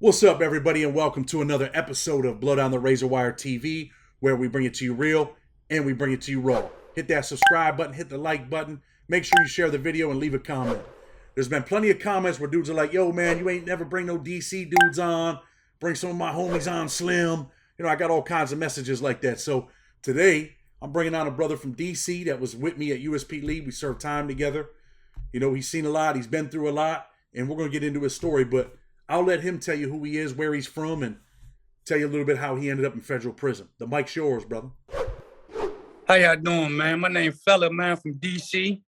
What's up, everybody, and welcome to another episode of Blood on the Razor Wire TV, where we bring it to you real and we bring it to you raw. Hit that subscribe button, hit the like button, make sure you share the video and leave a comment. There's been plenty of comments where dudes are like, yo, man, you ain't never bring no DC dudes on, bring some of my homies on, Slim. You know, I got all kinds of messages like that. So today, I'm bringing on a brother from DC that was with me at USP Lee. We served time together. You know, he's seen a lot, he's been through a lot, and we're going to get into his story, but I'll let him tell you who he is, where he's from, and tell you a little bit how he ended up in federal prison. The mic's yours, brother. How y'all doing, man? My name Fella, man, from DC.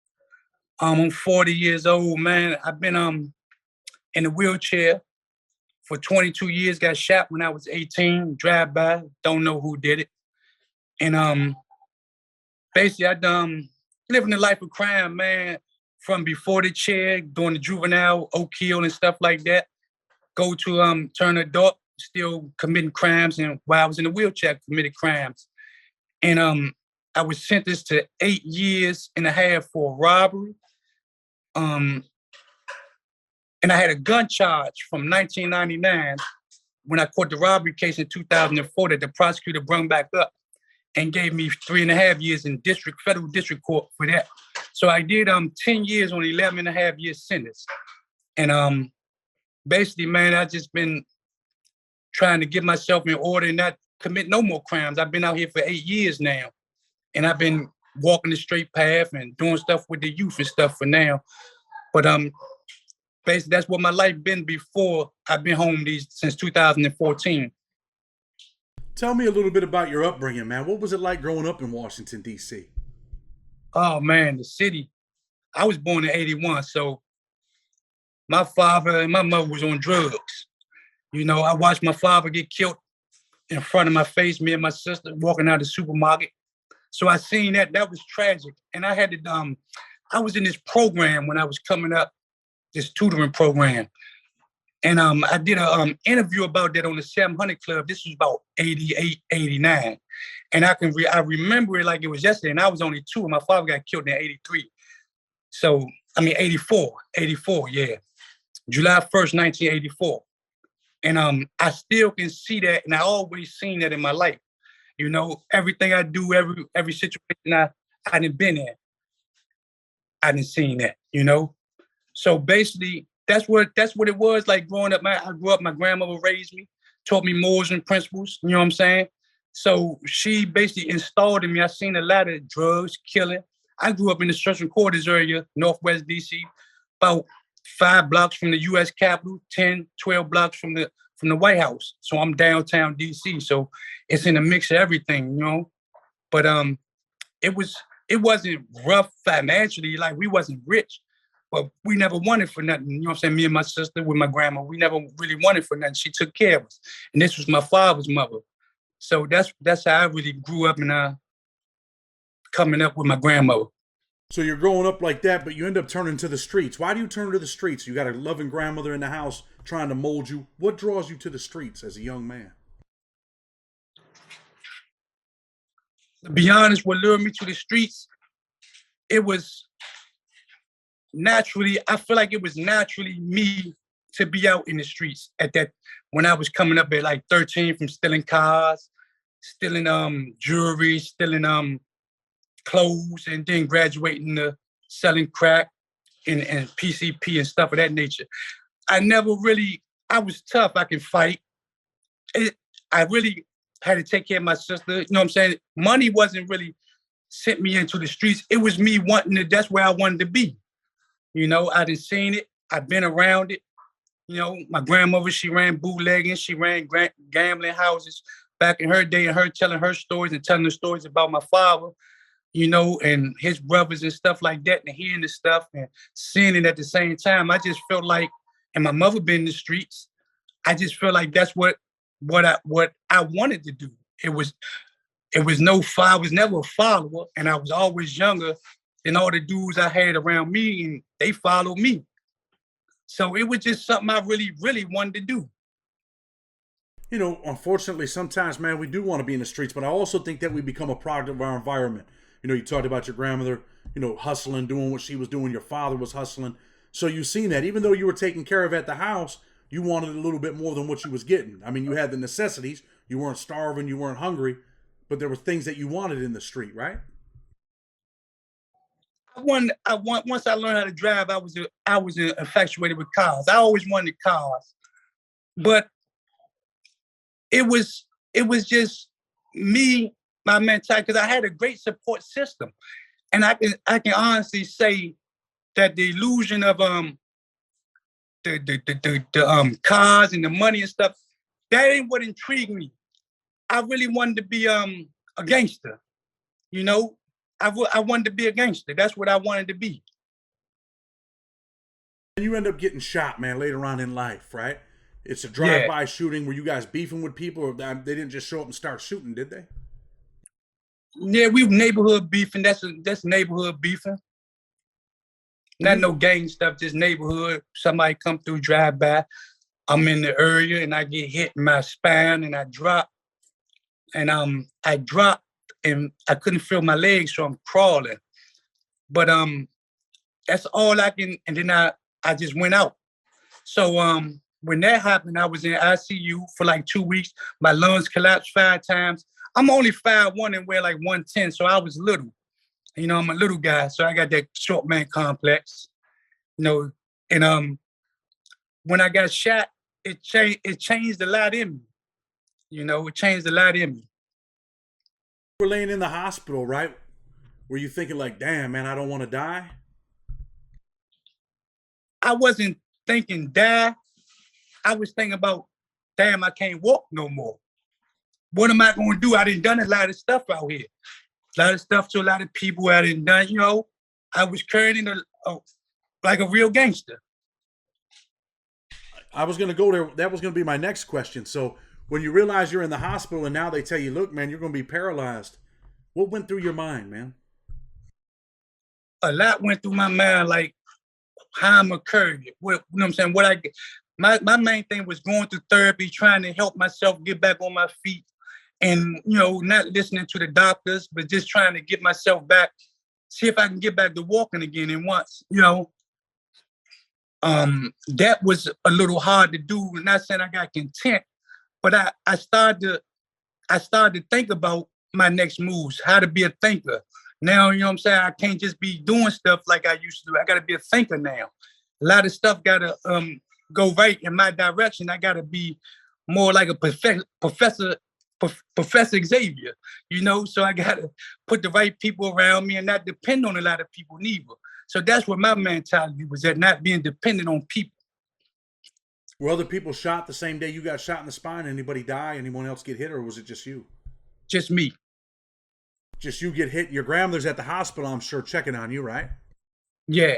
I'm 40 years old, man. I've been in a wheelchair for 22 years. Got shot when I was 18. Drive by, don't know who did it. And basically, I living the life of crime, man. From before the chair, doing the juvenile, Oak Hill and stuff like that. Go to turn adult, still committing crimes, and while I was in a wheelchair, committed crimes. And I was sentenced to 8 years and a half for robbery. And I had a gun charge from 1999 when I caught the robbery case in 2004 that the prosecutor brought back up and gave me 3.5 years in federal district court for that. So I did 10 years on 11.5 years sentence. And basically, man, I just been trying to get myself in order and not commit no more crimes. I've been out here for 8 years now, and I've been walking the straight path and doing stuff with the youth and stuff for now. But basically, that's what my life been before I've been home since 2014. Tell me a little bit about your upbringing, man. What was it like growing up in Washington, D.C.? Oh, man, the city. I was born in 81, so my father and my mother was on drugs. You know, I watched my father get killed in front of my face, me and my sister walking out of the supermarket. So I seen that. That was tragic. And I had to, I was in this program when I was coming up, this tutoring program. And I did an interview about that on the 700 Club. This was about 88, 89. And I remember it like it was yesterday. And I was only 2, and my father got killed in 83. So, 84, yeah. July 1st, 1984. And I still can see that, and I always seen that in my life. You know, everything I do, every situation I done been in, I done seen that, you know? So basically, that's what it was like growing up. I grew up, my grandmother raised me, taught me morals and principles, you know what I'm saying? So she basically installed in me. I seen a lot of drugs, killing. I grew up in the Central Quarters area, Northwest DC, about 5 blocks from the U.S. Capitol, 10, 12 blocks from the White House. So I'm downtown DC. So it's in a mix of everything, you know. But it wasn't rough financially, like we wasn't rich, but we never wanted for nothing. You know what I'm saying? Me and my sister with my grandma, we never really wanted for nothing. She took care of us. And this was my father's mother. So that's how I really grew up and coming up with my grandmother. So you're growing up like that, but you end up turning to the streets. Why do you turn to the streets? You got a loving grandmother in the house trying to mold you. What draws you to the streets as a young man? To be honest, what lured me to the streets, it was naturally, I feel like it was naturally me to be out in the streets at that, when I was coming up at like 13, from stealing cars, stealing jewelry, stealing clothes, and then graduating to selling crack and PCP and stuff of that nature. I was tough. I can fight. I really had to take care of my sister. You know what I'm saying? Money wasn't really sent me into the streets. It was me that's where I wanted to be. You know, I done seen it. I've been around it. You know, my grandmother, she ran bootlegging. She ran gambling houses back in her day, and her telling her stories and telling the stories about my father, you know, and his brothers and stuff like that, and hearing the stuff and seeing it at the same time. I just felt like, and my mother been in the streets, I just felt like that's what I wanted to do. I was never a follower, and I was always younger than all the dudes I had around me, and they followed me. So it was just something I really, really wanted to do. You know, unfortunately, sometimes, man, we do want to be in the streets, but I also think that we become a product of our environment. You know, you talked about your grandmother, you know, hustling, doing what she was doing. Your father was hustling. So you've seen that. Even though you were taken care of at the house, you wanted a little bit more than what you was getting. I mean, you had the necessities. You weren't starving. You weren't hungry. But there were things that you wanted in the street, right? Once I learned how to drive, I was infatuated with cars. I always wanted cars, but it was just me, my mentality, because I had a great support system, and I can honestly say that the illusion of the cars and the money and stuff, that ain't what intrigued me. I really wanted to be a gangster, you know. I wanted to be a gangster. That's what I wanted to be. And you end up getting shot, man, later on in life, right? It's a drive-by shooting. Were you guys beefing with people, or they didn't just show up and start shooting, did they? Yeah, we neighborhood beefing. That's neighborhood beefing. Not no gang stuff, just neighborhood. Somebody come through, drive by. I'm in the area and I get hit in my spine and I drop. And I dropped and I couldn't feel my legs, so I'm crawling. But that's all I can. And then I just went out. So when that happened, I was in ICU for like 2 weeks. My lungs collapsed 5 times. I'm only 5'1" and weigh like 110, so I was little. You know, I'm a little guy, so I got that short man complex. You know, and when I got shot, it changed a lot in me. You know, it changed a lot in me. You were laying in the hospital, right? Were you thinking like, damn, man, I don't want to die? I wasn't thinking die. I was thinking about, damn, I can't walk no more. What am I going to do? I done a lot of stuff out here. A lot of stuff to a lot of people I done, you know. I was carrying like a real gangster. I was going to go there. That was going to be my next question. So when you realize you're in the hospital and now they tell you, look, man, you're going to be paralyzed. What went through your mind, man? A lot went through my mind, like how I'm a courier. You know what I'm saying? My main thing was going through therapy, trying to help myself get back on my feet. And, you know, not listening to the doctors, but just trying to get myself back, see if I can get back to walking again. And once, you know, that was a little hard to do. Not saying I got content, but I started to think about my next moves, how to be a thinker. Now, you know what I'm saying? I can't just be doing stuff like I used to do. I got to be a thinker now. A lot of stuff got to go right in my direction. I got to be more like a Professor Xavier, you know, so I got to put the right people around me and not depend on a lot of people neither. So that's where my mentality was at, not being dependent on people. Were other people shot the same day you got shot in the spine? Anybody die? Anyone else get hit, or was it just you? Just me. Just you get hit. Your grandmother's at the hospital, I'm sure, checking on you, right? Yeah.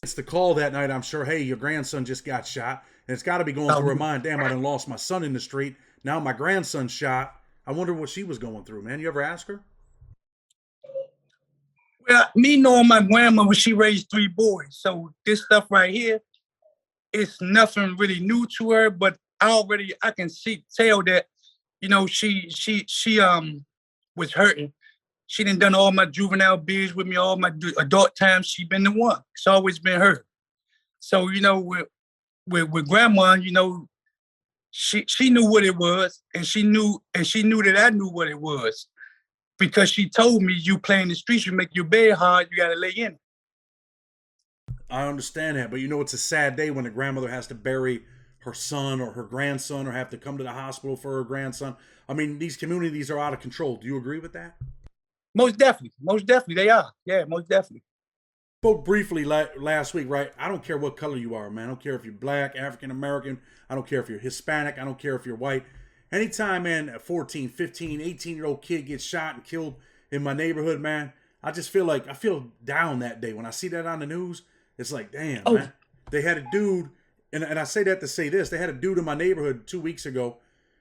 It's the call that night, I'm sure, hey, your grandson just got shot. And it's got to be going through her mind, damn, I done lost my son in the street. Now my grandson's shot. I wonder what she was going through, man. You ever ask her? Well, me knowing my grandma, when she raised 3 boys, so this stuff right here, it's nothing really new to her, but I can tell that, you know, she was hurting. She done all my juvenile beers with me, all my adult times. She been the one. It's always been her. So, you know, with grandma, you know, she knew what it was, and she knew that I knew what it was, because she told me, you play in the streets, you make your bed hard, you gotta lay in it. I understand that, but you know, it's a sad day when a grandmother has to bury her son or her grandson, or have to come to the hospital for her grandson. I mean, these communities are out of control. Do you agree with that? Most definitely they are. Yeah, most definitely. Spoke briefly last week, right? I don't care what color you are, man. I don't care if you're black, African American. I don't care if you're Hispanic. I don't care if you're white. Anytime, man, a 14, 15, 18-year-old kid gets shot and killed in my neighborhood, man, I feel down that day. When I see that on the news, it's like, damn, man. They had a dude, and I say that to say this. They had a dude in my neighborhood 2 weeks ago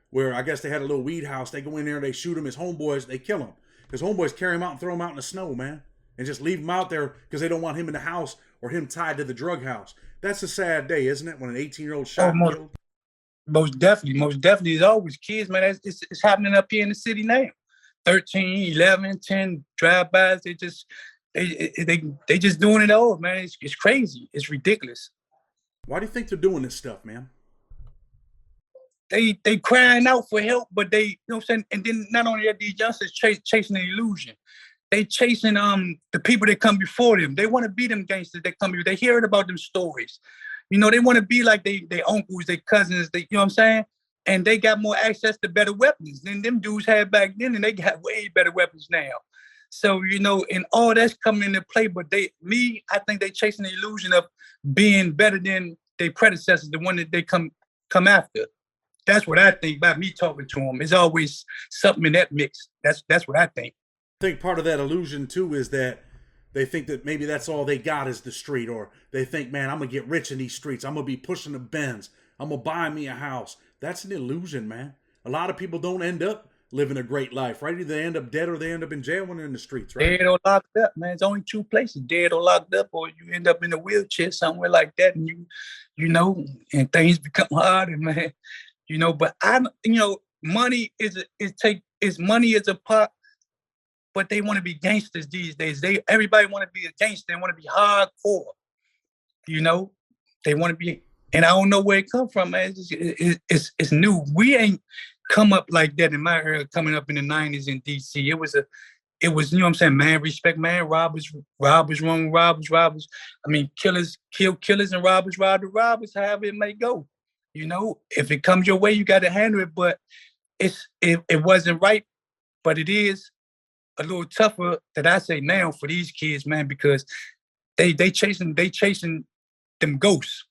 where I guess they had a little weed house. They go in there, they shoot him. His homeboys, they kill him. His homeboys carry him out and throw him out in the snow, man. And just leave him out there because they don't want him in the house or him tied to the drug house. That's a sad day, isn't it? When an 18-year-old shot and killed. Most definitely. It's always kids, man. It's happening up here in the city now. 13, 11, 10 drive-bys. They just doing it all, man. It's crazy. It's ridiculous. Why do you think they're doing this stuff, man? They crying out for help, but they, you know what I'm saying? And then not only that, these youngsters chasing an illusion. They chasing the people that come before them. They want to be them gangsters that come before. They hearing about them stories. You know, they want to be like they uncles, their cousins, you know what I'm saying? And they got more access to better weapons than them dudes had back then, and they got way better weapons now. So, you know, and all that's coming into play, but I think they chasing the illusion of being better than their predecessors, the one that they come after. That's what I think about me talking to them. It's always something in that mix. That's what I think. I think part of that illusion too is that they think that maybe that's all they got is the street, or they think, man, I'm gonna get rich in these streets. I'm gonna be pushing the Benz. I'm gonna buy me a house. That's an illusion, man. A lot of people don't end up living a great life, right? Either they end up dead or they end up in jail when they're in the streets, right? Dead or locked up, man. It's only two places: dead or locked up, or you end up in a wheelchair somewhere like that, and you know, and things become harder, man. You know, but money money is a part. But they want to be gangsters these days. Everybody want to be a gangster. They want to be hardcore. You know, they want to be, and I don't know where it come from, man. It's new. We ain't come up like that in my era. Coming up in the '90s in DC, it was you know what I'm saying, man. Respect, man. Robbers wrong. Robbers. I mean, killers kill killers and robbers rob the robbers. However it may go. You know, if it comes your way, you got to handle it. But it wasn't right, but it is a little tougher that I say now for these kids, man, because they chasing them ghosts.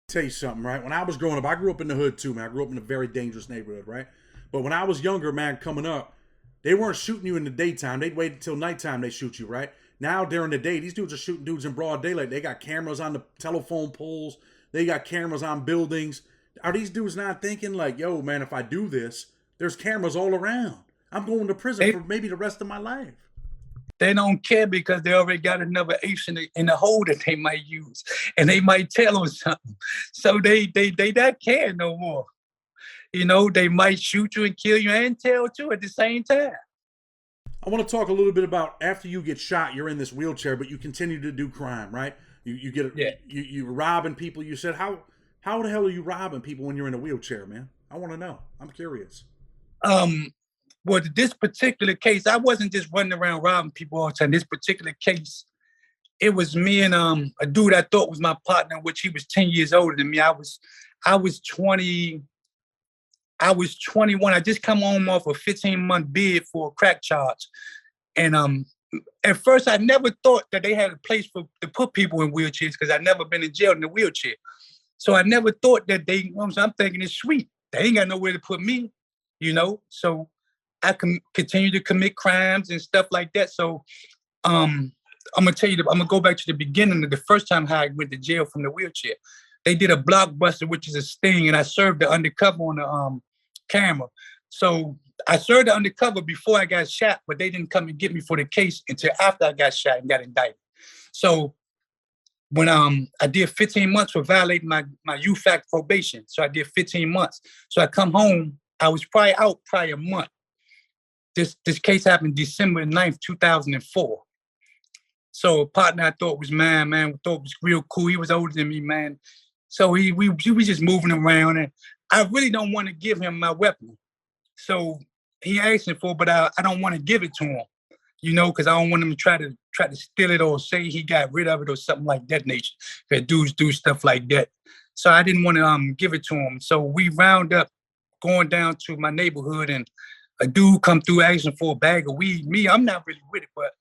Tell you something, right? When I was growing up, I grew up in the hood too, man. I grew up in a very dangerous neighborhood, right? But when I was younger, man, coming up, they weren't shooting you in the daytime. They'd wait until nighttime they shoot you, right? Now during the day, these dudes are shooting dudes in broad daylight. They got cameras on the telephone poles. They got cameras on buildings. Are these dudes not thinking like, yo, man, if I do this, there's cameras all around. I'm going to prison for maybe the rest of my life. They don't care because they already got another ace in the hole that they might use, and they might tell on something. So they not care no more. You know, they might shoot you and kill you and tell too at the same time. I want to talk a little bit about after you get shot, you're in this wheelchair, but you continue to do crime, right? You're robbing people. You said how the hell are you robbing people when you're in a wheelchair, man? I want to know. I'm curious. Well, this particular case, I wasn't just running around robbing people all the time. This particular case, it was me and a dude I thought was my partner, which he was 10 years older than me. I was 20. I was 21. I just come home off a 15-month bid for a crack charge. And at first, I never thought that they had a place to put people in wheelchairs because I'd never been in jail in a wheelchair. So I never thought that I'm thinking it's sweet. They ain't got nowhere to put me, you know? So I can continue to commit crimes and stuff like that. So I'm gonna tell you, I'm gonna go back to the beginning of the first time how I went to jail from the wheelchair. They did a blockbuster, which is a sting, and I served the undercover on the camera. So I served the undercover before I got shot, but they didn't come and get me for the case until after I got shot and got indicted. So when I did 15 months for violating my UFAC probation, so I did 15 months. So I come home, I was probably out a month. This case happened December 9th, 2004. So a partner I thought was mine, man, thought was real cool. He was older than me, man. So we just moving around, and I really don't want to give him my weapon. So he asking for it, but I don't want to give it to him, you know, because I don't want him to try to steal it or say he got rid of it or something like that nature. Because dudes do stuff like that. So I didn't want to give it to him. So we round up going down to my neighborhood, and a dude come through asking for a bag of weed. Me, I'm not really with it, but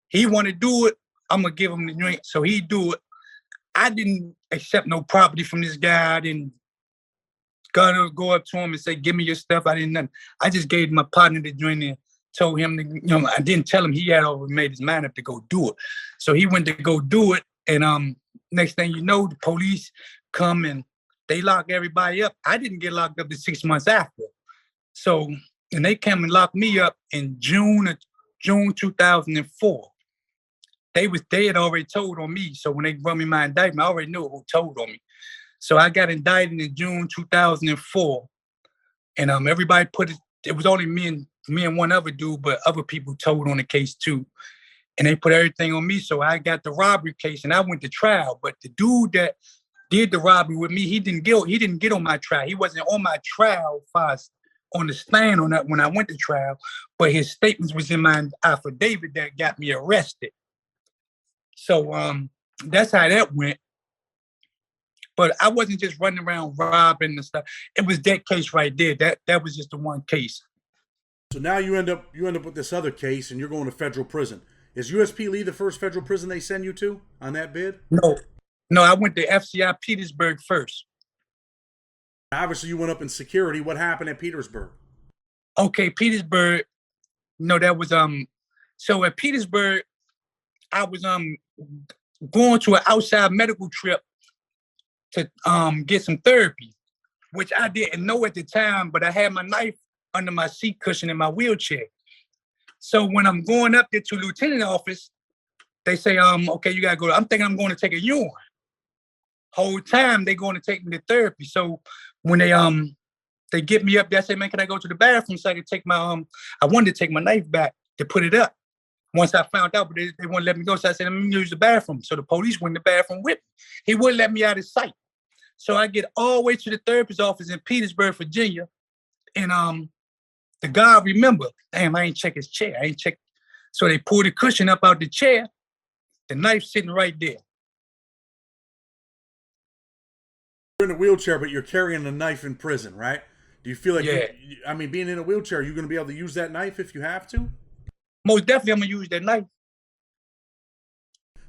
he want to do it. I'm going to give him the drink. So he do it. I didn't accept no property from this guy. I didn't go up to him and say, give me your stuff. I didn't nothing. I just gave my partner the drink and told him, I didn't tell him he had already made his mind up to go do it. So he went to go do it. And next thing you know, the police come and they lock everybody up. I didn't get locked up to 6 months after. So, and they came and locked me up in June 2004. They had already told on me. So when they run me my indictment, I already knew who told on me. So I got indicted in June 2004. And everybody it was only me and one other dude, but other people told on the case too. and they put everything on me. So I got the robbery case, and I went to trial. But the dude that did the robbery with me, he didn't get on my trial. He wasn't on my trial fast on the stand on that when I went to trial, but his statements was in my affidavit that got me arrested. So that's how that went. But I wasn't just running around robbing and stuff. It was that case right there. That was just the one case. So now you end up with this other case, and you're going to federal prison. Is USP Lee the first federal prison they send you to on that bid? No, I went to FCI Petersburg first. Obviously, you went up in security. What happened at Petersburg? Okay, Petersburg. No, that was So at Petersburg, I was going to an outside medical trip to get some therapy, which I didn't know at the time. But I had my knife under my seat cushion in my wheelchair. So when I'm going up there to lieutenant office, they say, okay, you gotta go. I'm thinking I'm going to take a urine. Whole time they going to take me to therapy. So when they get me up there, I say, man, can I go to the bathroom so I can take my I wanted to take my knife back to put it up. Once I found out, but they wouldn't let me go. So I said, let me use the bathroom. So the police went in the bathroom with me. He wouldn't let me out of sight. So I get all the way to the therapist's office in Petersburg, Virginia. And the guy remember, damn, I ain't check his chair. I ain't check. So they pulled the cushion up out the chair. The knife sitting right there. You're in a wheelchair, but you're carrying a knife in prison, right? Do you feel like, yeah. Being in a wheelchair, are you going to be able to use that knife if you have to? Most definitely, I'm going to use that knife.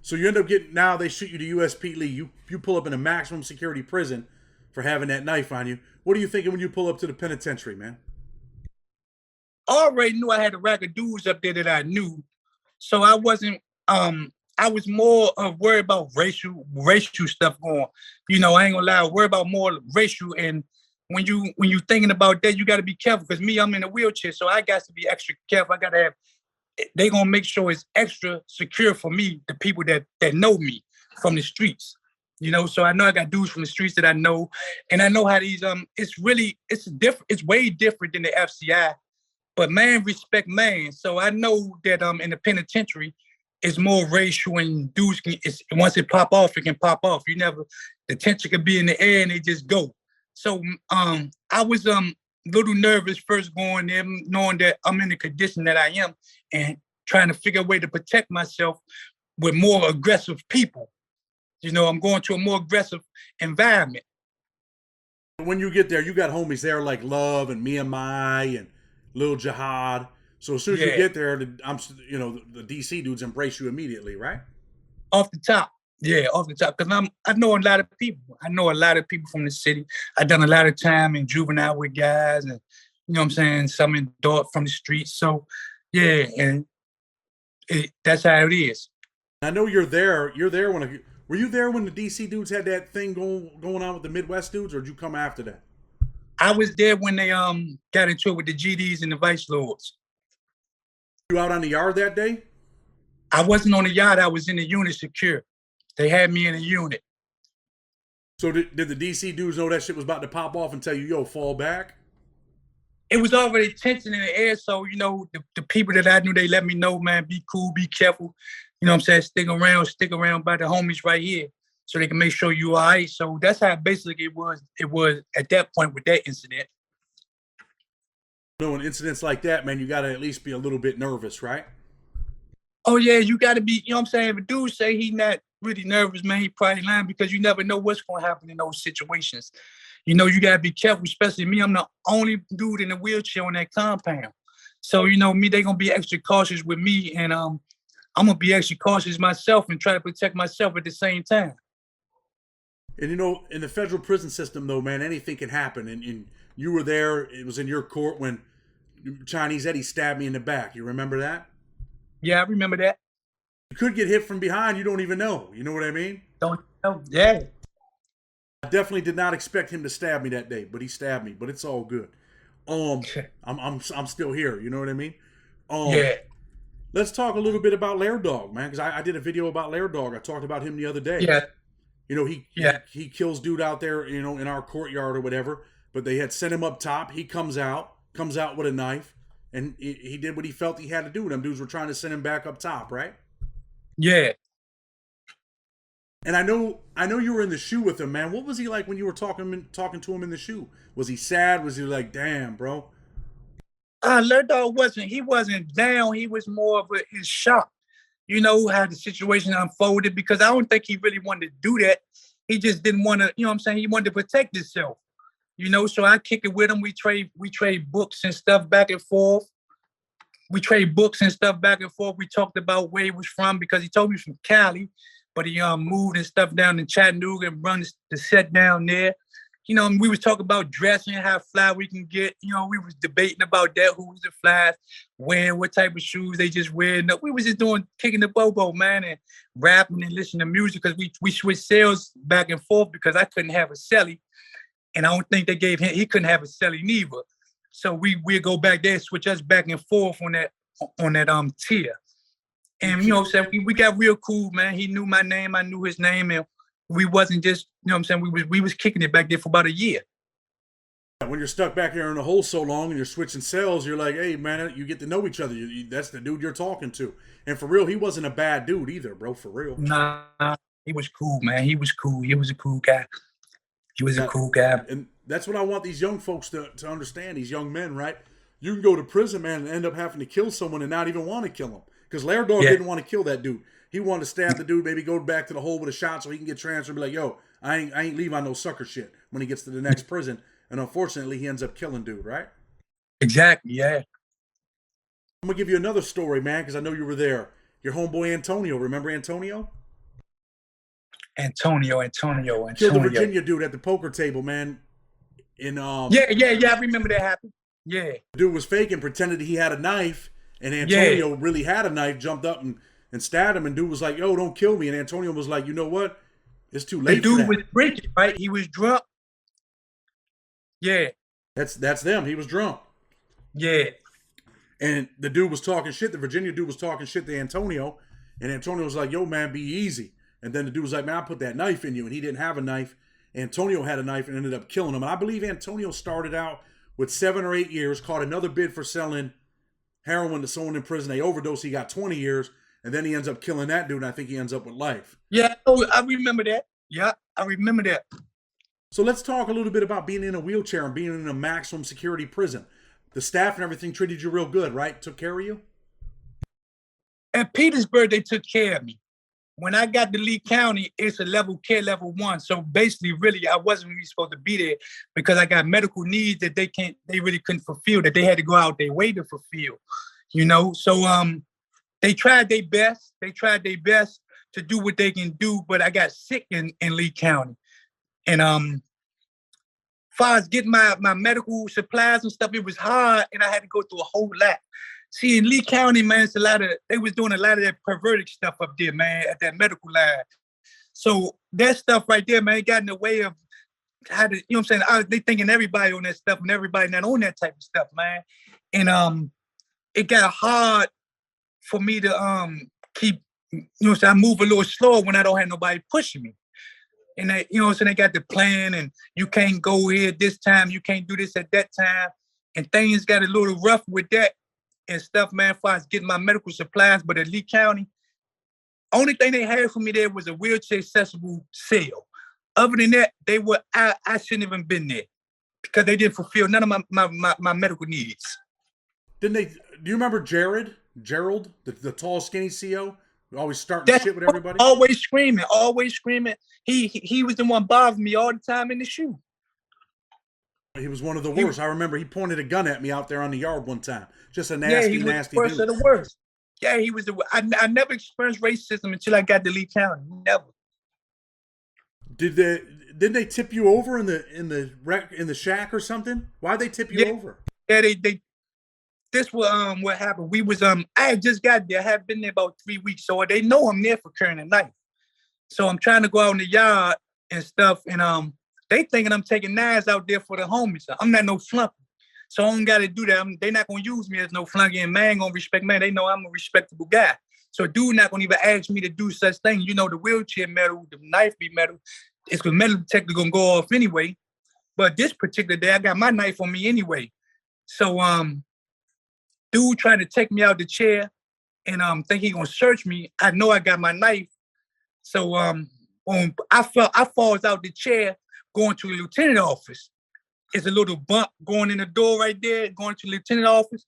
So you end up now they shoot you to USP Lee. You pull up in a maximum security prison for having that knife on you. What are you thinking when you pull up to the penitentiary, man? I already knew I had a rack of dudes up there that I knew. So I wasn't, I was more worried about racial stuff going. I ain't gonna lie, worried about more racial. And when you thinking about that, you got to be careful. Because I'm in a wheelchair, so I got to be extra careful. I got to have. They gonna make sure it's extra secure for me, the people that know me from the streets. So I know I got dudes from the streets that I know, and I know how these it's different. It's way different than the FCI, but man respect man. So I know that in the penitentiary, it's more racial, and dudes once it pop off, it can pop off. The tension could be in the air and they just go. So I was little nervous first going there, knowing that I'm in the condition that I am and trying to figure a way to protect myself with more aggressive people. I'm going to a more aggressive environment. When you get there, you got homies there like Love and Mia Mai and Lil Jihad. So as soon as you get there, the DC dudes embrace you immediately, right? Off the top. Yeah, off the top. Because I know a lot of people. I know a lot of people from the city. I've done a lot of time in juvenile with guys, and some in dark from the streets. So yeah, and that's how it is. I know you're there. Were you there when the DC dudes had that thing going on with the Midwest dudes, or did you come after that? I was there when they got into it with the GDs and the Vice Lords. You out on the yard that day? I wasn't on the yard. I was in the unit secure. They had me in a unit. So did the DC dudes know that shit was about to pop off and tell you, yo, fall back? It was already tension in the air. So, the people that I knew, they let me know, man, be cool, be careful. Stick around by the homies right here so they can make sure you all right. So that's how basically it was at that point with that incident. In incidents like that, man, you got to at least be a little bit nervous, right? Oh, yeah, you got to be, If a dude say he not really nervous, man, he probably lying because you never know what's going to happen in those situations. You got to be careful, especially me. I'm the only dude in a wheelchair on that compound. So, me, they going to be extra cautious with me. And I'm going to be extra cautious myself and try to protect myself at the same time. And, in the federal prison system, though, man, anything can happen. And you were there. It was in your court when Chinese Eddie stabbed me in the back. You remember that? Yeah, I remember that. You could get hit from behind. You don't even know. You know what I mean? Don't know. Yeah. I definitely did not expect him to stab me that day, but he stabbed me. But it's all good. I'm still here. You know what I mean? Yeah. Let's talk a little bit about Lair Dog, man, because I did a video about Lair Dog. I talked about him the other day. Yeah. He kills dude out there, in our courtyard or whatever. But they had sent him up top. He comes out with a knife, and he did what he felt he had to do. Them dudes were trying to send him back up top, right? Yeah. And I know you were in the shoe with him, man. What was he like when you were talking to him in the shoe? Was he sad? Was he like, damn, bro? Lil Dog wasn't down. He was more of his shock. You know, how the situation unfolded, because I don't think he really wanted to do that. He just didn't want to, you know what I'm saying? He wanted to protect himself. You know, so I kick it with him. We trade books and stuff back and forth. We trade books and stuff back and forth. We talked about where he was from, because he told me he was from Cali, but he moved and stuff down in Chattanooga and run the set down there. You know, we was talking about dressing, how fly we can get. You know, we was debating about that, who was the flies, wearing what type of shoes they just wear. No, we was just kicking the bobo, man, and rapping and listening to music, because we switched sales back and forth, because I couldn't have a celly, and I don't think they gave him, he couldn't have a celly neither. So we'd go back there, switch us back and forth on that tier. And, you know what I'm saying, we got real cool, man. He knew my name, I knew his name, and we wasn't just, you know what I'm saying, we was kicking it back there for about a year. When you're stuck back here in a hole so long and you're switching cells, you're like, hey, man, you get to know each other. That's the dude you're talking to. And for real, he wasn't a bad dude either, bro, for real. Nah, he was cool, man. He was cool. He was a cool guy. He was a cool guy. And that's what I want these young folks to understand, these young men, right? You can go to prison, man, and end up having to kill someone and not even want to kill him. Because Lair Dog didn't want to kill that dude. He wanted to stab the dude, maybe go back to the hole with a shot so he can get transferred and be like, yo, I ain't leave on no sucker shit when he gets to the next prison. And unfortunately, he ends up killing dude, right? Exactly, yeah. I'm going to give you another story, man, because I know you were there. Your homeboy Antonio. Remember Antonio? Antonio. Killed the Virginia dude at the poker table, man. Yeah, I remember that happened. Yeah. The dude was faking, pretended he had a knife, and Antonio really had a knife, jumped up and stabbed him, and dude was like, yo, don't kill me. And Antonio was like, you know what? It's too late. The dude was drinking, right? He was drunk. Yeah. That's them. He was drunk. Yeah. And the dude was talking shit. The Virginia dude was talking shit to Antonio. And Antonio was like, yo, man, be easy. And then the dude was like, man, I put that knife in you. And he didn't have a knife. Antonio had a knife and ended up killing him. And I believe Antonio started out with 7 or 8 years, caught another bid for selling heroin to someone in prison. They overdosed. He got 20 years. And then he ends up killing that dude. And I think he ends up with life. Yeah, I remember that. Yeah, I remember that. So let's talk a little bit about being in a wheelchair and being in a maximum security prison. The staff and everything treated you real good, right? Took care of you? At Petersburg, they took care of me. When I got to Lee County, it's a level 1. So basically, really, I wasn't really supposed to be there, because I got medical needs that they really couldn't fulfill, that they had to go out their way to fulfill. You know, so they tried their best. They tried their best to do what they can do, but I got sick in Lee County. And far as getting my medical supplies and stuff, it was hard, and I had to go through a whole lot. See, in Lee County, man, they was doing a lot of that perverted stuff up there, man, at that medical line. So that stuff right there, man, got in the way of how to, you know what I'm saying? They thinking everybody on that stuff, and everybody not on that type of stuff, man. And it got hard for me to keep, you know what I'm saying, I move a little slower when I don't have nobody pushing me. And they, you know what I'm saying, they got the plan, and you can't go here this time, you can't do this at that time. And things got a little rough with that and stuff, man, as far as getting my medical supplies. But at Lee County, only thing they had for me there was a wheelchair accessible cell. Other than that, I shouldn't even been there, because they didn't fulfill none of my medical needs. Didn't they? Do you remember Gerald, the tall, skinny CO? Always starting shit with everybody? Always screaming. He was the one bothering me all the time in the shoe. He was one of the worst. I remember he pointed a gun at me out there on the yard one time. Just a nasty, nasty dude. Worst of the worst. Yeah, he was I never experienced racism until I got to Lee County. Never. Didn't they tip you over in the shack or something? Why'd they tip you over? Yeah, this was what happened. We was I had just got there. I had been there about 3 weeks, so they know I'm there for carrying a knife. So I'm trying to go out in the yard and stuff, and they thinking I'm taking knives out there for the homies. I'm not no flunky, so I don't got to do that. They not gonna use me as no flunky, and man gonna respect man. They know I'm a respectable guy, so dude not gonna even ask me to do such things. You know, the wheelchair metal, the knife be metal. It's the metal detector gonna go off anyway. But this particular day, I got my knife on me anyway. So dude trying to take me out the chair, and think he gonna search me. I know I got my knife, so I falls out the chair going to the lieutenant office. It's a little bump going in the door right there, going to the lieutenant office,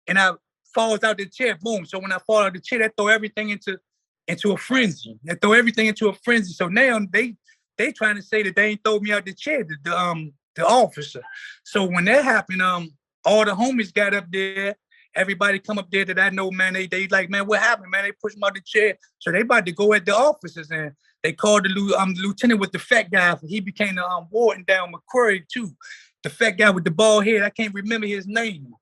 and I falls out the chair. Boom! So when I fall out the chair, that throw everything into a frenzy. They throw everything into a frenzy. So now they trying to say that they ain't throw me out the chair, the officer. So when that happened, all the homies got up there. Everybody come up there that I know, man. They like, man, what happened, man? They pushed him out the chair. So they about to go at the officers, and they called the lieutenant with the fat guy. He became the warden down McQuarrie too. The fat guy with the bald head. I can't remember his name.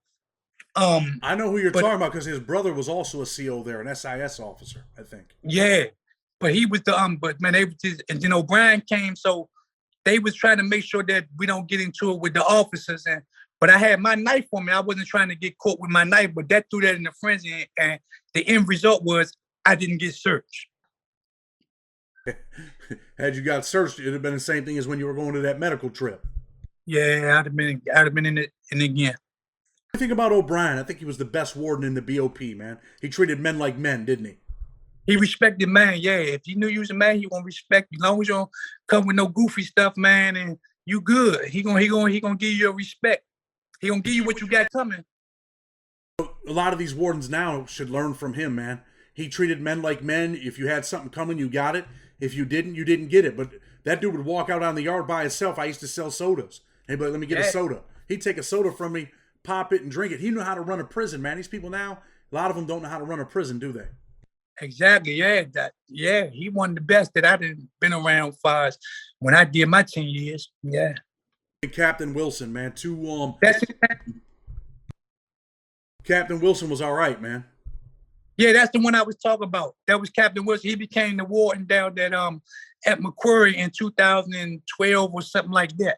I know who you're talking about because his brother was also a CO there, an SIS officer, I think. Yeah, but he was the but man, they was just, and then O'Brien came, so they was trying to make sure that we don't get into it with the officers. But I had my knife on me. I wasn't trying to get caught with my knife, but that threw that in the frenzy, and the end result was I didn't get searched. Had you got searched, it'd have been the same thing as when you were going to that medical trip. Yeah, I'd have been in it and again. I think about O'Brien. I think he was the best warden in the BOP, man. He treated men like men, didn't he? He respected man, yeah. If he knew you was a man, he gonna respect you. As long as you don't come with no goofy stuff, man, and you good. He gonna give you your respect. He gonna give you what you got coming. A lot of these wardens now should learn from him, man. He treated men like men. If you had something coming, you got it. If you didn't get it. But that dude would walk out on the yard by himself. I used to sell sodas. Hey, but let me get a soda. He'd take a soda from me, pop it, and drink it. He knew how to run a prison, man. These people now, a lot of them don't know how to run a prison, do they? Exactly, yeah. He one of the best that I've been around for when I did my 10 years. Yeah. Captain Wilson, man. That's it. Captain Wilson was all right, man. Yeah, that's the one I was talking about. That was Captain Wilson. He became the warden down that at McQuarrie in 2012 or something like that.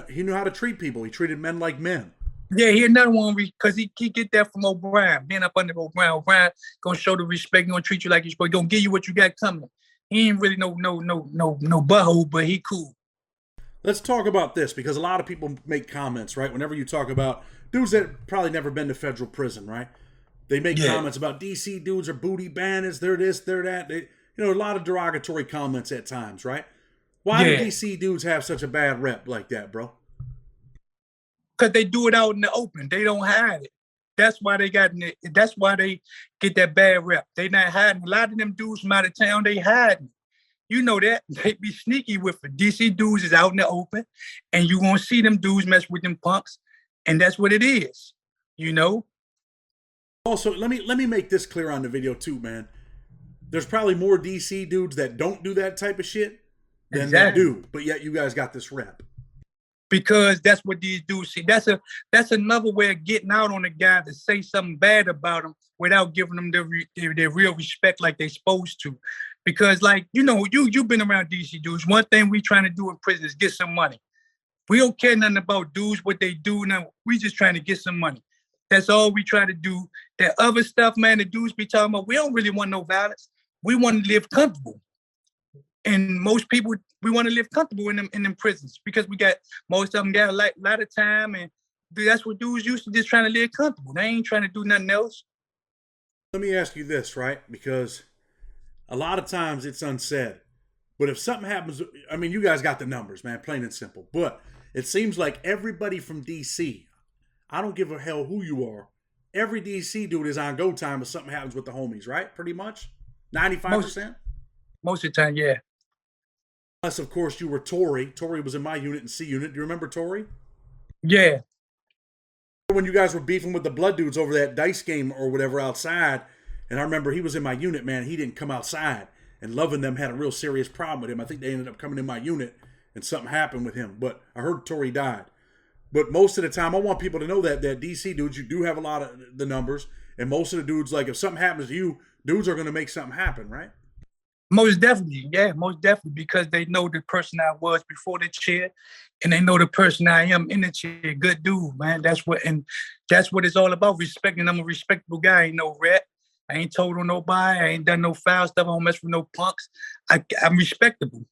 He knew how to treat people. He treated men like men. Yeah, he another one because he get that from O'Brien. Being up under O'Brien, O'Brien gonna show the respect. Gonna treat you like you're supposed. Gonna give you what you got coming. He ain't really no butthole, but he cool. Let's talk about this because a lot of people make comments, right? Whenever you talk about dudes that probably never been to federal prison, right? They make comments about DC dudes are booty bandits. They're this, they're that. A lot of derogatory comments at times, right? Why do DC dudes have such a bad rep like that, bro? Because they do it out in the open. They don't hide it. That's why they get that bad rep. They not hiding. A lot of them dudes from out of town, they hiding. You know that. They be sneaky with it. DC dudes is out in the open, and you gonna see them dudes mess with them punks, and that's what it is. Also, let me make this clear on the video too, man. There's probably more DC dudes that don't do that type of shit than that do, but yet you guys got this rep. Because that's what these dudes see. That's another way of getting out on a guy to say something bad about him without giving them their real respect like they supposed to. Because you've been around DC dudes. One thing we trying to do in prison is get some money. We don't care nothing about dudes, what they do now. We just trying to get some money. That's all we try to do. That other stuff, man, the dudes be talking about, we don't really want no violence. We want to live comfortable. And most people, we want to live comfortable in them prisons because most of them got a lot of time, and that's what dudes used to, just trying to live comfortable. They ain't trying to do nothing else. Let me ask you this, right? Because a lot of times it's unsaid. But if something happens, I mean, you guys got the numbers, man, plain and simple. But it seems like everybody from DC, I don't give a hell who you are, every DC dude is on go time if something happens with the homies, right? Pretty much? 95%? Most of the time, yeah. Unless, of course, you were Tory. Tory was in my unit and C unit. Do you remember Tory? Yeah. When you guys were beefing with the blood dudes over that dice game or whatever outside, and I remember he was in my unit, man. He didn't come outside. And Loving Them had a real serious problem with him. I think they ended up coming in my unit and something happened with him. But I heard Tory died. But most of the time, I want people to know that DC dudes, you do have a lot of the numbers. And most of the dudes, like if something happens to you, dudes are going to make something happen, right? Most definitely, yeah, most definitely, because they know the person I was before the chair, and they know the person I am in the chair. Good dude, man. That's what it's all about. Respecting. I'm a respectable guy. I ain't no rat. I ain't told on nobody. I ain't done no foul stuff. I don't mess with no punks. I'm respectable.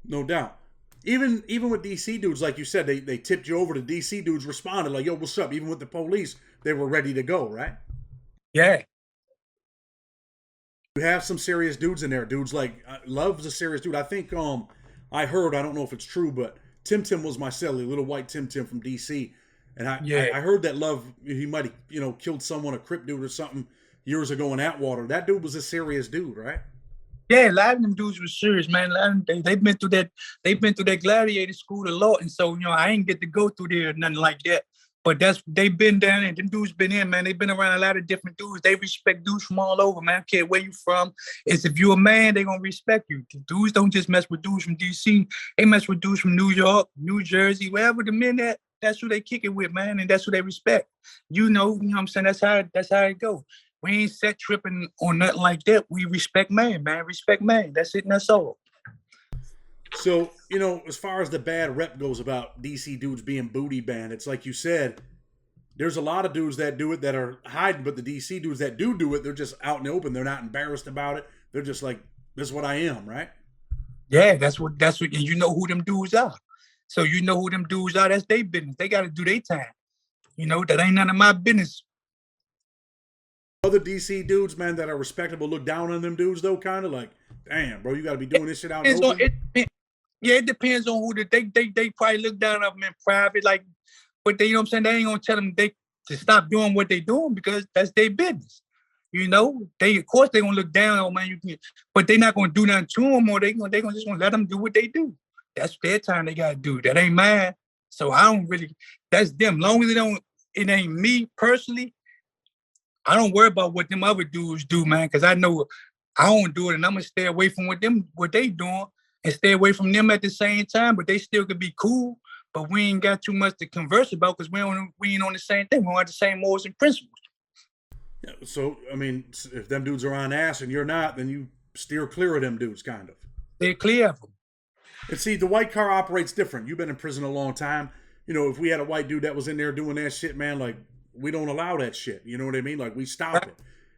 No doubt. Even with DC dudes, like you said, they tipped you over. The DC dudes responded like, "Yo, what's up?" Even with the police, they were ready to go, right? Yeah. You have some serious dudes in there. Dudes like Love's a serious dude. I think I heard, I don't know if it's true, but Tim Tim was my celly, little white Tim Tim from DC. And Yeah. I heard that Love, he might have, killed someone, a Crip dude or something years ago in Atwater. That dude was a serious dude, right? Yeah, a lot of them dudes were serious, man. A lot of them, they've been through that. They've been through that gladiator school a lot, and so I ain't get to go through there or nothing like that. But they've been down there. Them dudes been in, man. They've been around a lot of different dudes. They respect dudes from all over, man. I don't care where you from. It's if you a man, they gonna respect you. The dudes don't just mess with dudes from DC. They mess with dudes from New York, New Jersey, wherever the men at. That's who they kick it with, man, and that's who they respect. You know what I'm saying? That's how it goes. We ain't set tripping on nothing like that. We respect man. Respect man. That's it and that's all. So, as far as the bad rep goes about DC dudes being booty banned, it's like you said, there's a lot of dudes that do it that are hiding, but the DC dudes that do it, they're just out in the open. They're not embarrassed about it. They're just like, this is what I am, right? Yeah, that's what, and you know who them dudes are. So you know who them dudes are, that's their business. They got to do their time. That ain't none of my business. Other DC dudes, man, that are respectable look down on them dudes, though, kind of like, damn, bro, you got to be doing this shit out in the open. It depends on who they probably look down on them in private, like, but they, what I'm saying, they ain't gonna tell them to stop doing what they doing because that's their business. Of course they gonna look down on, man, but they not gonna do nothing to them, or they gonna just gonna let them do what they do. That's their time. They gotta do. That ain't mine. So I don't really. That's them. Long as it ain't me personally. I don't worry about what them other dudes do, man, because I know I don't do it, and I'm gonna stay away from what they doing, and stay away from them at the same time. But they still could be cool. But we ain't got too much to converse about because we ain't on the same thing. We don't have the same morals and principles. Yeah, so I mean, if them dudes are on ass and you're not, then you steer clear of them dudes, kind of. They're clear of them. And see, the white car operates different. You've been in prison a long time. If we had a white dude that was in there doing that shit, man, like, we don't allow that shit. You know what I mean? Like, we stop it.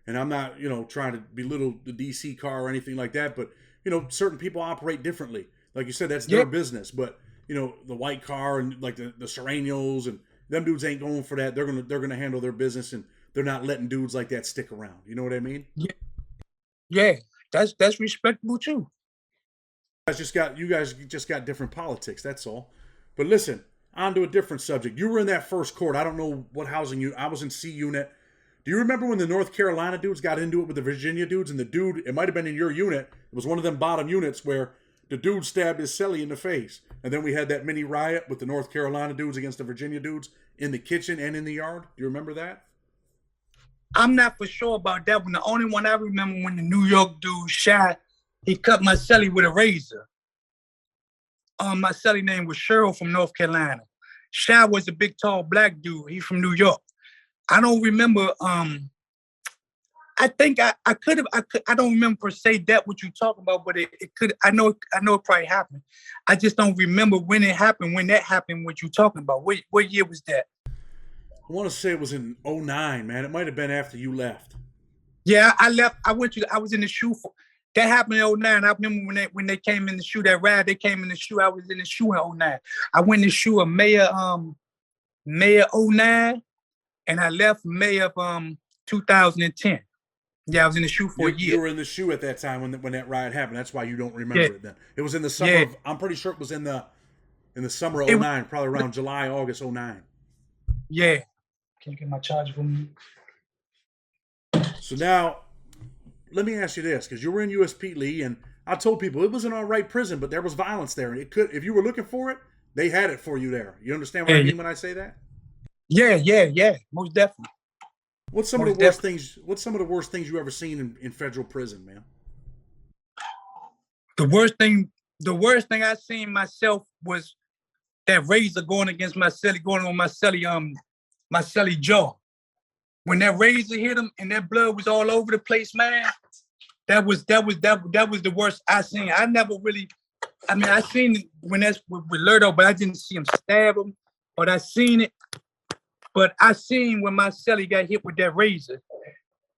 And I'm not, trying to belittle the DC car or anything like that. But, certain people operate differently. Like you said, that's their business. But, the white car and like the Serranos and them dudes ain't going for that. They're gonna handle their business, and they're not letting dudes like that stick around. You know what I mean? Yeah. That's respectable too. You guys just got different politics. That's all. But listen, on to a different subject. You were in that first court. I don't know what housing I was in C unit. Do you remember when the North Carolina dudes got into it with the Virginia dudes? And the dude, it might have been in your unit. It was one of them bottom units where the dude stabbed his celly in the face. And then we had that mini riot with the North Carolina dudes against the Virginia dudes in the kitchen and in the yard. Do you remember that? I'm not for sure about that one. The only one I remember when the New York dude shot, he cut my celly with a razor. My celly name was Cheryl from North Carolina. Shy was a big, tall black dude. He's from New York. I don't remember. I think I could have. I don't remember per se that what you're talking about, but it could. I know it probably happened. I just don't remember when it happened. When that happened, what you're talking about? What year was that? I want to say it was in 2009, man. It might have been after you left. Yeah, I left. I was in the shoe for. That happened in 2009. I remember when they came in the shoe, that ride, they came in the shoe. I was in the shoe in 2009. I went in the shoe of May of 2009, and I left May of 2010. Yeah, I was in the shoe for a year. You were in the shoe at that time when that riot happened. That's why you don't remember it then. It was in the summer of, I'm pretty sure it was in the summer of 2009, probably around July, August 2009. Yeah. Can you get my charger for me? So now, let me ask you this, because you were in USP Lee, and I told people it was an all right prison, but there was violence there. It could, if you were looking for it, they had it for you there. You understand what I mean when I say that? Yeah, most definitely. What's some of the worst things you ever seen in federal prison, man? The worst thing I seen myself was that razor going against my celly, going on my celly jaw. When that razor hit him and that blood was all over the place, man, that was the worst I seen. I seen it when that's with Lerdo, but I didn't see him stab him, but I seen it. But I seen when my celly got hit with that razor,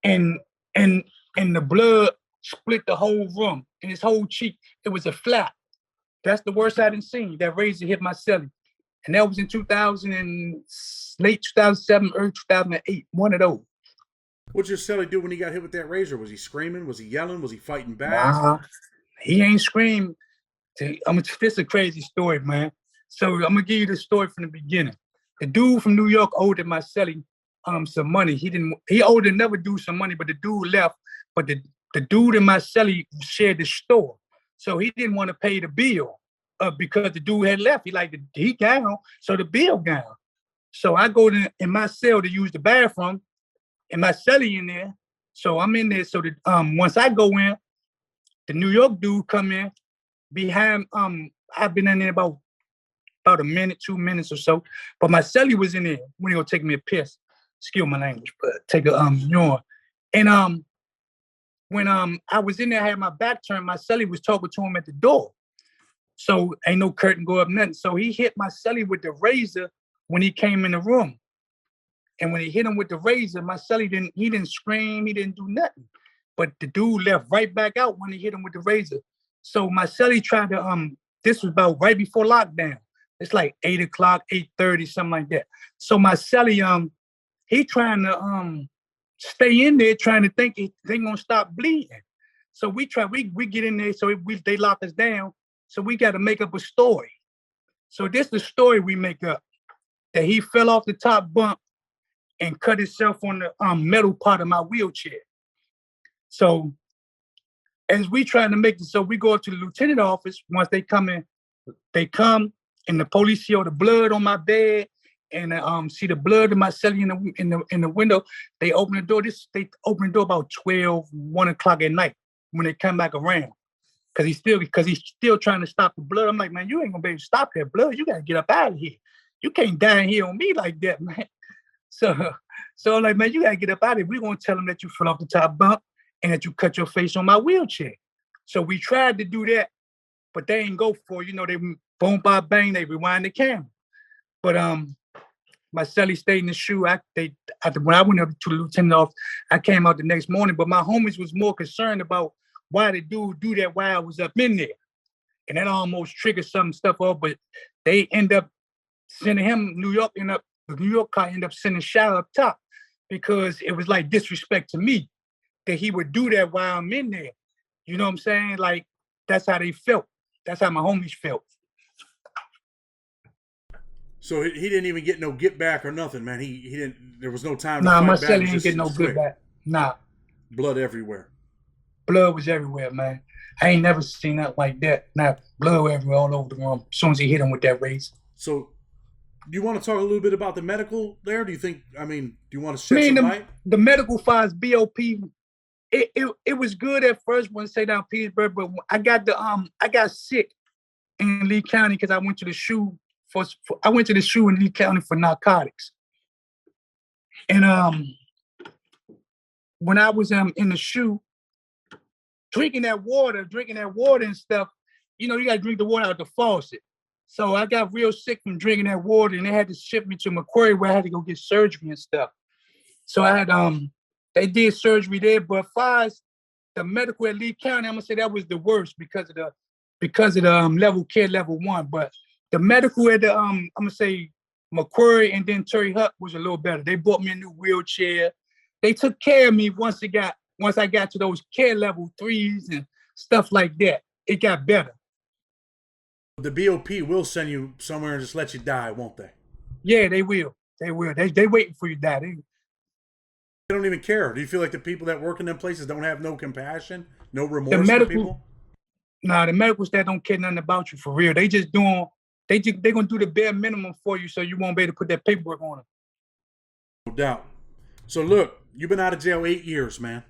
and the blood split the whole room and his whole cheek. It was a flap. That's the worst I didn't seen. That razor hit my celly. And that was in 2000 and late 2007, early 2008, one of those. What'd your celly do when he got hit with that razor? Was he screaming? Was he yelling? Was he fighting back? Nah, he ain't scream. This is a crazy story, man. So I'm gonna give you the story from the beginning. The dude from New York owed my celly some money. He owed another dude some money, but the dude left. But the dude in my celly shared the store. So he didn't want to pay the bill because the dude had left. He gone, so the bill gone. So I go in my cell to use the bathroom, and my celly in there. So I'm in there. So once I go in, the New York dude come in behind. I've been in there about a minute, 2 minutes or so. But my celly was in there when he gonna take me a piss. Excuse my language, but take a yawn. And when I was in there, I had my back turned. My celly was talking to him at the door. So ain't no curtain go up, nothing. So he hit my celly with the razor when he came in the room. And when he hit him with the razor, my celly didn't scream, he didn't do nothing. But the dude left right back out when he hit him with the razor. So my celly tried to, this was about right before lockdown. It's like 8 o'clock, 8:30, something like that. So my celly, he trying to stay in there, trying to think they gonna stop bleeding. So we get in there, so they lock us down. So we got to make up a story. So this is the story we make up, that he fell off the top bunk and cut himself on the metal part of my wheelchair. So as we trying to make it, so we go up to the lieutenant office. Once they come in, and the police see all the blood on my bed and see the blood of my celly in the window. They open the door. They open the door about 12, 1 o'clock at night when they come back around. Because he's still trying to stop the blood. I'm like, man, you ain't gonna be able to stop that blood. You gotta get up out of here. You can't die in here on me like that, man. So I'm like, man, you gotta get up out of here. We're gonna tell them that you fell off the top bunk and that you cut your face on my wheelchair. So we tried to do that, but they ain't go for it. They boom, by bang, they rewind the camera. But my celly stayed in the shoe. When I went up to the lieutenant office, I came out the next morning, but my homies was more concerned about why the dude do that while I was up in there. And that almost triggered some stuff off, but they end up sending him, the New York car ended up sending Shao up top because it was like disrespect to me that he would do that while I'm in there. You know what I'm saying? Like, that's how they felt. That's how my homies felt. So he didn't even get no get back or nothing, man. He didn't. There was no time. Nah, to my fight back. celly ain't get no good back. Nah. Blood everywhere. Blood was everywhere, man. I ain't never seen nothing like that. Now blood everywhere all over the room. As soon as he hit him with that razor. So, do you want to talk a little bit about the medical there? Do you think? Do you want to shed some light? The medical files, BOP. It was good at first when St. Down Petersburg, but I got sick in Lee County because I went to the SHU in Lee County for narcotics. And when I was in the SHU, drinking that water and stuff, you got to drink the water out the faucet. So I got real sick from drinking that water, and they had to ship me to Macquarie where I had to go get surgery and stuff. So I had they did surgery there, but as far as the medical at Lee County, I'm gonna say that was the worst because of the level care level 1. But the medical at the I'm gonna say Macquarie and then Terry Hutt was a little better. They bought me a new wheelchair. They took care of me once I got to those care level 3s and stuff like that. It got better. The BOP will send you somewhere and just let you die, won't they? Yeah, they will. They will. They waiting for you to die. They don't even care. Do you feel like the people that work in them places don't have no compassion, no remorse for people? Nah, the medical staff don't care nothing about you for real. They just doing. They're gonna do the bare minimum for you, so you won't be able to put that paperwork on them. No doubt. So look, you've been out of jail 8 years, man.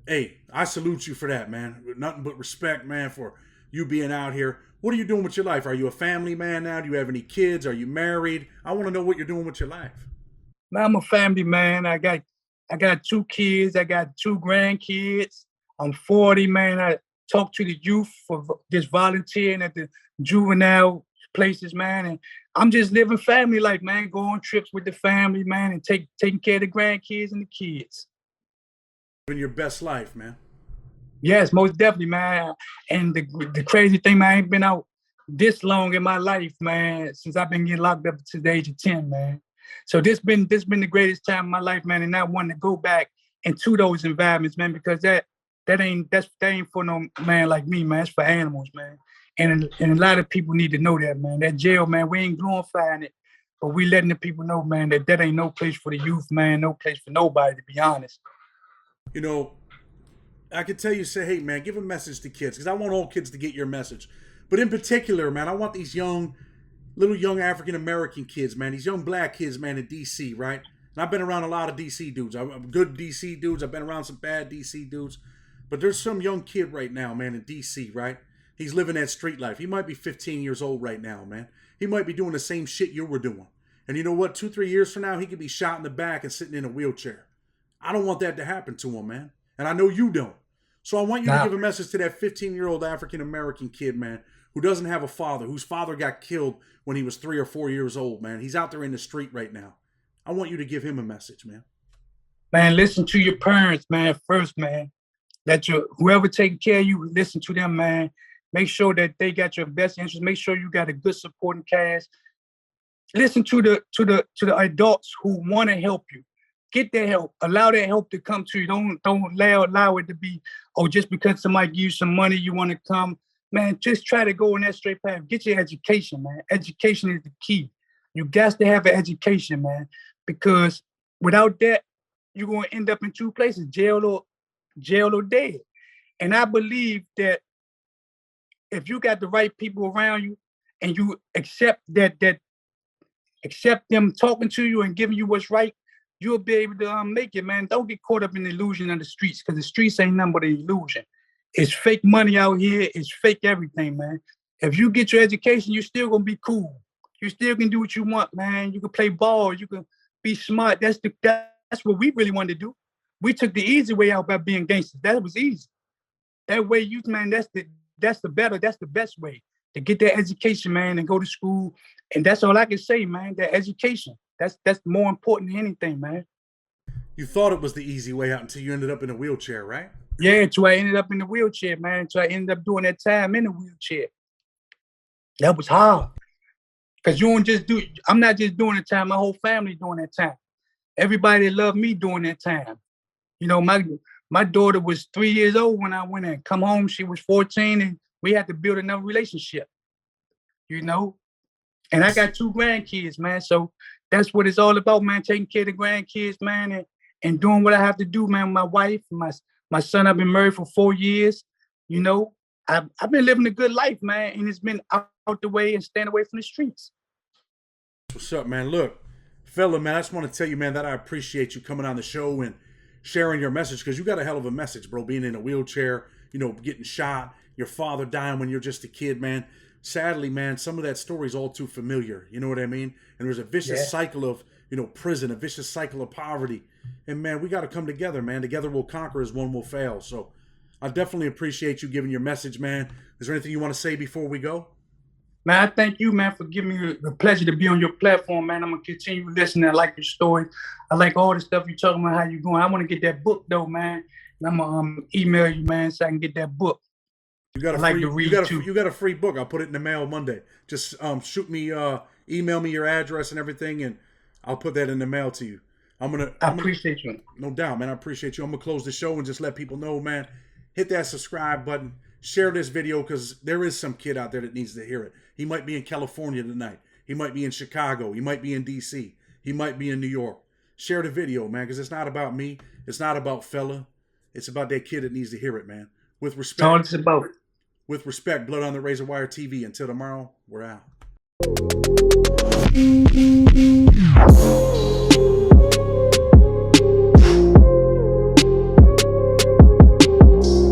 Hey, I salute you for that, man. Nothing but respect, man, for you being out here. What are you doing with your life? Are you a family man now? Do you have any kids? Are you married? I want to know what you're doing with your life. Man, I'm a family man. I got 2 kids. I got 2 grandkids. I'm 40, man. I talk to the youth for just volunteering at the juvenile places, man. And I'm just living family life, man. Go on trips with the family, man, and taking care of the grandkids and the kids. Living your best life, man. Yes, most definitely, man. And the crazy thing, man, I ain't been out this long in my life, man, since I've been getting locked up to the age of 10, man. So this been the greatest time of my life, man, and not wanting to go back into those environments, man, because that ain't for no man like me, man. It's for animals, man. And a lot of people need to know that, man. That jail, man, we ain't glorifying it, but we letting the people know, man, that ain't no place for the youth, man. No place for nobody, to be honest. You know, I could tell you, say, hey, man, give a message to kids, because I want all kids to get your message. But in particular, man, I want these little young African-American kids, man, these young black kids, man, in D.C., right? And I've been around a lot of D.C. dudes. I'm good D.C. dudes. I've been around some bad D.C. dudes. But there's some young kid right now, man, in D.C., right? He's living that street life. He might be 15 years old right now, man. He might be doing the same shit you were doing. And you know what? 2-3 years from now, he could be shot in the back and sitting in a wheelchair. I don't want that to happen to him, man. And I know you don't. So I want you to give a message to that 15-year-old African-American kid, man, who doesn't have a father, whose father got killed when he was 3 or 4 years old, man. He's out there in the street right now. I want you to give him a message, man. Man, listen to your parents, man, first, man. Let whoever taking care of you, listen to them, man. Make sure that they got your best interest. Make sure you got a good supporting cast. Listen to the adults who want to help you. Get their help. Allow that help to come to you. Don't allow it to be, oh, just because somebody gives you some money, you want to come. Man, just try to go in that straight path. Get your education, man. Education is the key. You got to have an education, man, because without that, you're going to end up in two places, jail or dead. And I believe that if you got the right people around you and you accept them talking to you and giving you what's right, you'll be able to make it, man. Don't get caught up in the illusion of the streets, because the streets ain't nothing but an illusion. It's fake money out here. It's fake everything, man. If you get your education, you're still gonna be cool. You still can do what you want, man. You can play ball. You can be smart. That's what we really wanted to do. We took the easy way out by being gangsters. That was easy. That way, man, that's the best way to get that education, man, and go to school. And that's all I can say, man. That education. That's more important than anything, man. You thought it was the easy way out until you ended up in a wheelchair, right? Yeah, until I ended up in the wheelchair, man. Until I ended up doing that time in the wheelchair. That was hard. Because you don't just I'm not just doing the time, my whole family doing that time. Everybody loved me doing that time. You know, my daughter was 3 years old when I went in. Come home, she was 14, and we had to build another relationship. You know? And I got 2 grandkids, man. So that's what it's all about, man. Taking care of the grandkids, man, and doing what I have to do, man, with my wife, my son. I've been married for 4 years. You know, I've been living a good life, man, and it's been out the way and staying away from the streets. What's up, man? Look, fella, man, I just want to tell you, man, that I appreciate you coming on the show and sharing your message, because you got a hell of a message, bro. Being in a wheelchair, you know, getting shot, your father dying when you're just a kid, man. Sadly, man, some of that story is all too familiar. You know what I mean? And there's a vicious cycle of, you know, prison, a vicious cycle of poverty. And, man, we got to come together, man. Together we'll conquer as one will fail. So I definitely appreciate you giving your message, man. Is there anything you want to say before we go? Man, I thank you, man, for giving me the pleasure to be on your platform, man. I'm going to continue listening. I like your story. I like all the stuff you're talking about, how you going. I want to get that book, though, man. And I'm going to email you, man, so I can get that book. You got a free book. I'll put it in the mail Monday. Just shoot me, email me your address and everything, and I'll put that in the mail to you. I appreciate you. No doubt, man. I appreciate you. I'm going to close the show and just let people know, man, hit that subscribe button. Share this video, because there is some kid out there that needs to hear it. He might be in California tonight. He might be in Chicago. He might be in D.C. He might be in New York. Share the video, man, because it's not about me. It's not about fella. It's about that kid that needs to hear it, man. With respect. That's all it's about. With respect, Blood on the Razor Wire TV. Until tomorrow, we're out.